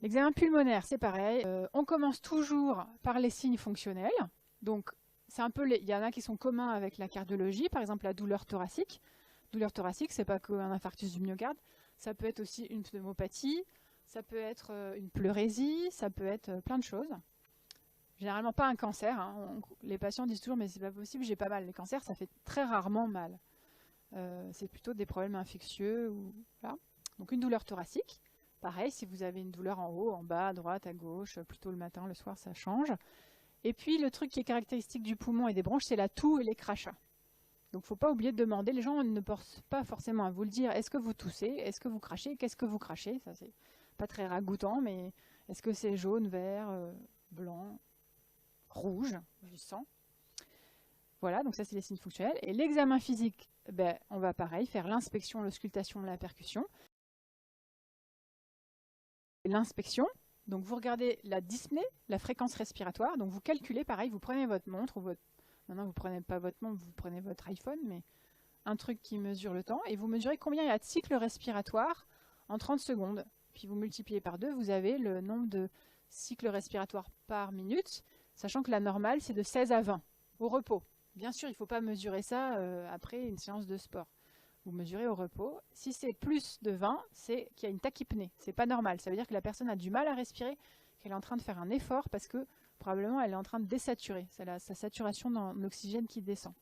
L'examen pulmonaire, c'est pareil. On commence toujours par les signes fonctionnels. Donc, c'est un peu il y en a qui sont communs avec la cardiologie, par exemple la douleur thoracique. Douleur thoracique, c'est pas qu'un infarctus du myocarde, ça peut être aussi une pneumopathie, ça peut être une pleurésie, ça peut être plein de choses. Généralement pas un cancer. Hein. Les patients disent toujours mais c'est pas possible, j'ai pas mal. Les cancers, ça fait très rarement mal. C'est plutôt des problèmes infectieux. Voilà. Donc une douleur thoracique. Pareil, si vous avez une douleur en haut, en bas, à droite, à gauche, plutôt le matin, le soir, ça change. Et puis le truc qui est caractéristique du poumon et des bronches, c'est la toux et les crachats. Donc il ne faut pas oublier de demander, les gens ne pensent pas forcément à vous le dire, est-ce que vous toussez, est-ce que vous crachez, qu'est-ce que vous crachez, ça c'est pas très ragoûtant, mais est-ce que c'est jaune, vert, blanc, rouge, du sang. Voilà, donc ça c'est les signes fonctionnels. Et l'examen physique, ben, on va pareil, faire l'inspection, l'auscultation, la percussion. L'inspection, donc vous regardez la dyspnée, la fréquence respiratoire, donc vous calculez pareil, vous prenez votre montre, ou votre... maintenant vous ne prenez pas votre montre, vous prenez votre iPhone, mais un truc qui mesure le temps, et vous mesurez combien il y a de cycles respiratoires en 30 secondes. Puis vous multipliez par 2, vous avez le nombre de cycles respiratoires par minute, sachant que la normale c'est de 16 à 20, au repos. Bien sûr, il ne faut pas mesurer ça après une séance de sport. Vous mesurez au repos. Si c'est plus de 20, c'est qu'il y a une tachypnée. C'est pas normal. Ça veut dire que la personne a du mal à respirer, qu'elle est en train de faire un effort parce que probablement elle est en train de désaturer. C'est sa saturation dans l'oxygène qui descend.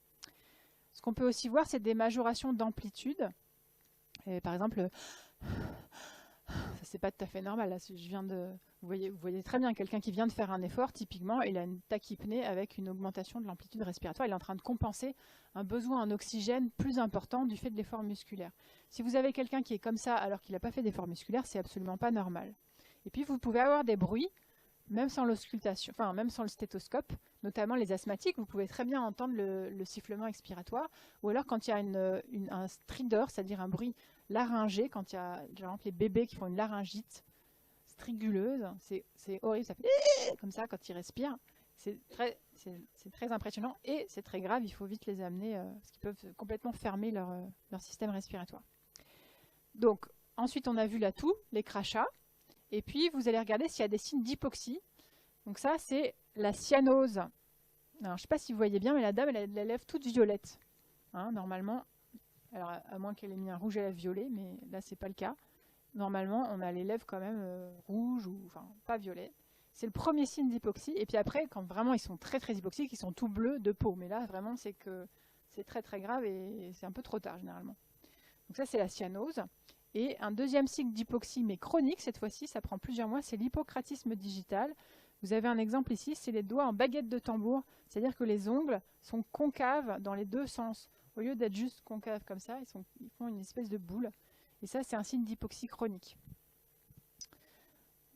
Ce qu'on peut aussi voir, c'est des majorations d'amplitude. Par exemple, c'est pas tout à fait normal. Là, vous voyez très bien quelqu'un qui vient de faire un effort, typiquement, il a une tachypnée avec une augmentation de l'amplitude respiratoire. Il est en train de compenser un besoin en oxygène plus important du fait de l'effort musculaire. Si vous avez quelqu'un qui est comme ça alors qu'il n'a pas fait d'effort musculaire, c'est absolument pas normal. Et puis vous pouvez avoir des bruits, même sans l'auscultation, enfin même sans le stéthoscope, notamment les asthmatiques, vous pouvez très bien entendre le sifflement expiratoire, ou alors quand il y a un stridor, c'est-à-dire un bruit laryngé, quand il y a par exemple les bébés qui font une laryngite striguleuse, c'est horrible, ça fait comme ça quand ils respirent. C'est très impressionnant et c'est très grave, il faut vite les amener parce qu'ils peuvent complètement fermer leur système respiratoire. Donc ensuite on a vu la toux, les crachats, et puis vous allez regarder s'il y a des signes d'hypoxie. Donc ça c'est la cyanose. Alors je ne sais pas si vous voyez bien, mais la dame elle a les lèvres toutes violettes. Hein, normalement, alors à moins qu'elle ait mis un rouge à lèvres violet, mais là c'est pas le cas. Normalement on a les lèvres quand même rouges ou enfin pas violettes. C'est le premier signe d'hypoxie. Et puis après, quand vraiment ils sont très très hypoxiques, ils sont tout bleus de peau. Mais là, vraiment, c'est que c'est très très grave et c'est un peu trop tard généralement. Donc ça, c'est la cyanose. Et un deuxième signe d'hypoxie, mais chronique, cette fois-ci, ça prend plusieurs mois, c'est l'hypocratisme digital. Vous avez un exemple ici, c'est les doigts en baguette de tambour. C'est-à-dire que les ongles sont concaves dans les deux sens. Au lieu d'être juste concaves comme ça, ils font une espèce de boule. Et ça, c'est un signe d'hypoxie chronique.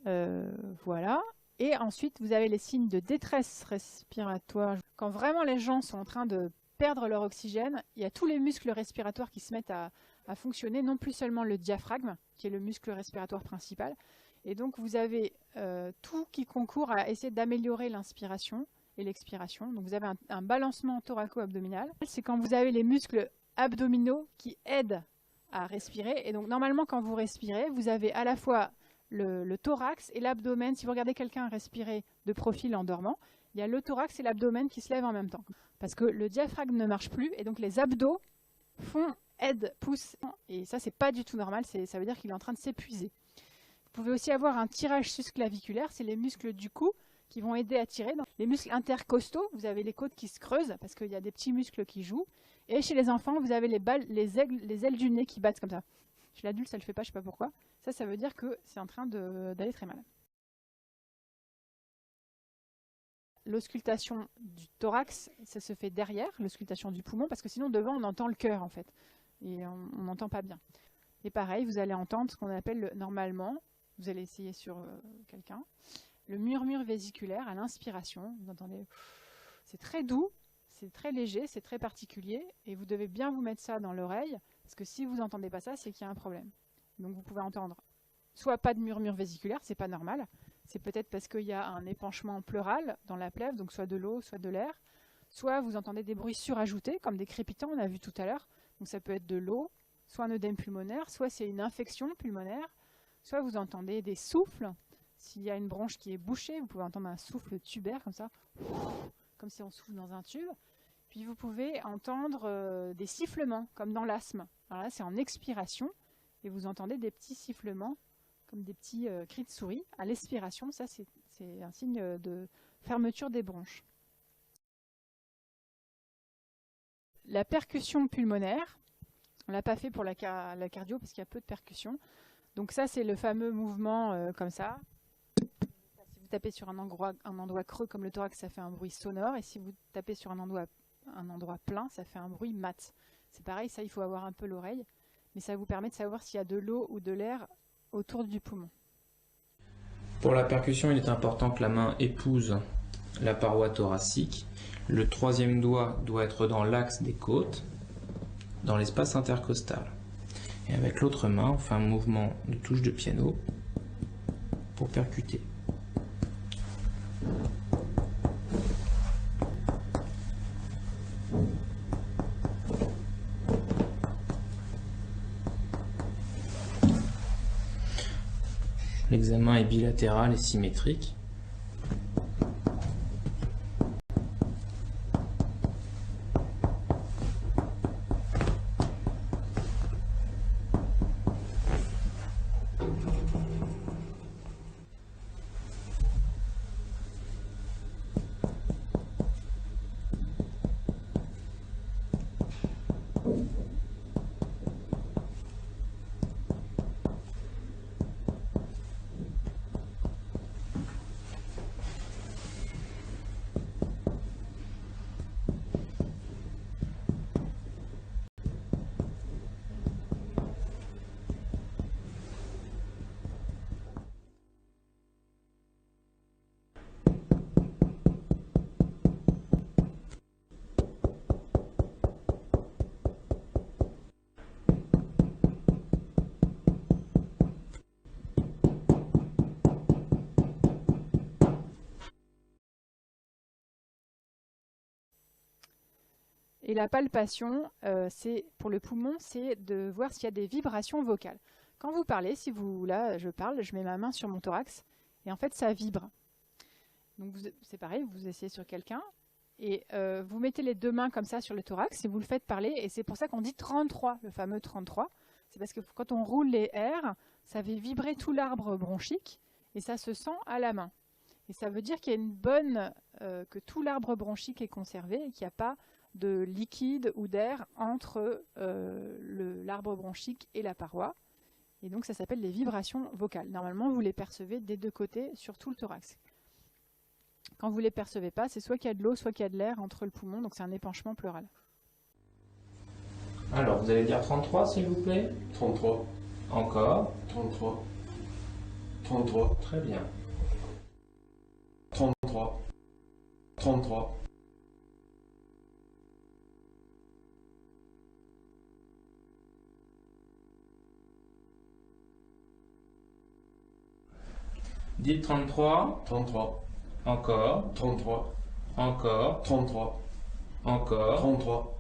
Voilà. Et ensuite, vous avez les signes de détresse respiratoire. Quand vraiment les gens sont en train de perdre leur oxygène, il y a tous les muscles respiratoires qui se mettent à fonctionner, non plus seulement le diaphragme, qui est le muscle respiratoire principal. Et donc, vous avez tout qui concourt à essayer d'améliorer l'inspiration et l'expiration. Donc, vous avez un balancement thoraco-abdominal. C'est quand vous avez les muscles abdominaux qui aident à respirer. Et donc, normalement, quand vous respirez, vous avez à la fois le thorax et l'abdomen. Si vous regardez quelqu'un respirer de profil en dormant, il y a le thorax et l'abdomen qui se lèvent en même temps. Parce que le diaphragme ne marche plus et donc les abdos aident, poussent. Et ça, c'est pas du tout normal. Ça veut dire qu'il est en train de s'épuiser. Vous pouvez aussi avoir un tirage susclaviculaire. C'est les muscles du cou qui vont aider à tirer. Donc, les muscles intercostaux, vous avez les côtes qui se creusent parce qu'il y a des petits muscles qui jouent. Et chez les enfants, vous avez les ailes du nez qui battent comme ça. Chez l'adulte, ça ne le fait pas, je ne sais pas pourquoi. Ça veut dire que c'est en train d'aller très mal. L'auscultation du thorax, ça se fait derrière, l'auscultation du poumon, parce que sinon devant on entend le cœur en fait, et on n'entend pas bien. Et pareil, vous allez entendre ce qu'on appelle normalement, vous allez essayer sur quelqu'un, le murmure vésiculaire à l'inspiration. Vous entendez, c'est très doux, c'est très léger, c'est très particulier, et vous devez bien vous mettre ça dans l'oreille, parce que si vous n'entendez pas ça, c'est qu'il y a un problème. Donc vous pouvez entendre soit pas de murmure vésiculaire, c'est pas normal. C'est peut-être parce qu'il y a un épanchement pleural dans la plèvre, donc soit de l'eau, soit de l'air. Soit vous entendez des bruits surajoutés, comme des crépitants, on a vu tout à l'heure. Donc ça peut être de l'eau, soit un œdème pulmonaire, soit c'est une infection pulmonaire, soit vous entendez des souffles, S'il y a une bronche qui est bouchée, vous pouvez entendre un souffle tubaire comme ça, comme si on souffle dans un tube. Puis vous pouvez entendre des sifflements, comme dans l'asthme. Alors là, c'est en expiration, et vous entendez des petits sifflements, comme des petits cris de souris. À l'expiration, ça c'est un signe de fermeture des bronches. La percussion pulmonaire, on ne l'a pas fait pour la cardio parce qu'il y a peu de percussion. Donc ça, c'est le fameux mouvement comme ça. Si vous tapez sur un endroit creux comme le thorax, ça fait un bruit sonore. Et si vous tapez sur un endroit plein, ça fait un bruit mat. C'est pareil, ça, il faut avoir un peu l'oreille. Mais ça vous permet de savoir s'il y a de l'eau ou de l'air autour du poumon. Pour la percussion, il est important que la main épouse la paroi thoracique. Le troisième doigt doit être dans l'axe des côtes, dans l'espace intercostal. Et avec l'autre main, on fait un mouvement de touche de piano pour percuter. L'examen est bilatéral et symétrique. Et la palpation, pour le poumon, c'est de voir s'il y a des vibrations vocales. Quand vous parlez, là je parle, je mets ma main sur mon thorax et en fait ça vibre. Donc c'est pareil, vous essayez sur quelqu'un et vous mettez les deux mains comme ça sur le thorax et vous le faites parler. Et c'est pour ça qu'on dit 33, le fameux 33. C'est parce que quand on roule les R, ça fait vibrer tout l'arbre bronchique et ça se sent à la main. Et ça veut dire qu'il y a que tout l'arbre bronchique est conservé et qu'il n'y a pas de liquide ou d'air entre l'arbre bronchique et la paroi. Et donc ça s'appelle les vibrations vocales. Normalement, vous les percevez des deux côtés sur tout le thorax. Quand vous ne les percevez pas, c'est soit qu'il y a de l'eau, soit qu'il y a de l'air entre le poumon, donc c'est un épanchement pleural. Alors, vous allez dire 33, s'il vous plaît? 33. Encore? 33. 33. Très bien. 33. 33. Dites 33. 33. Encore. 33. Encore. 33. Encore. 33.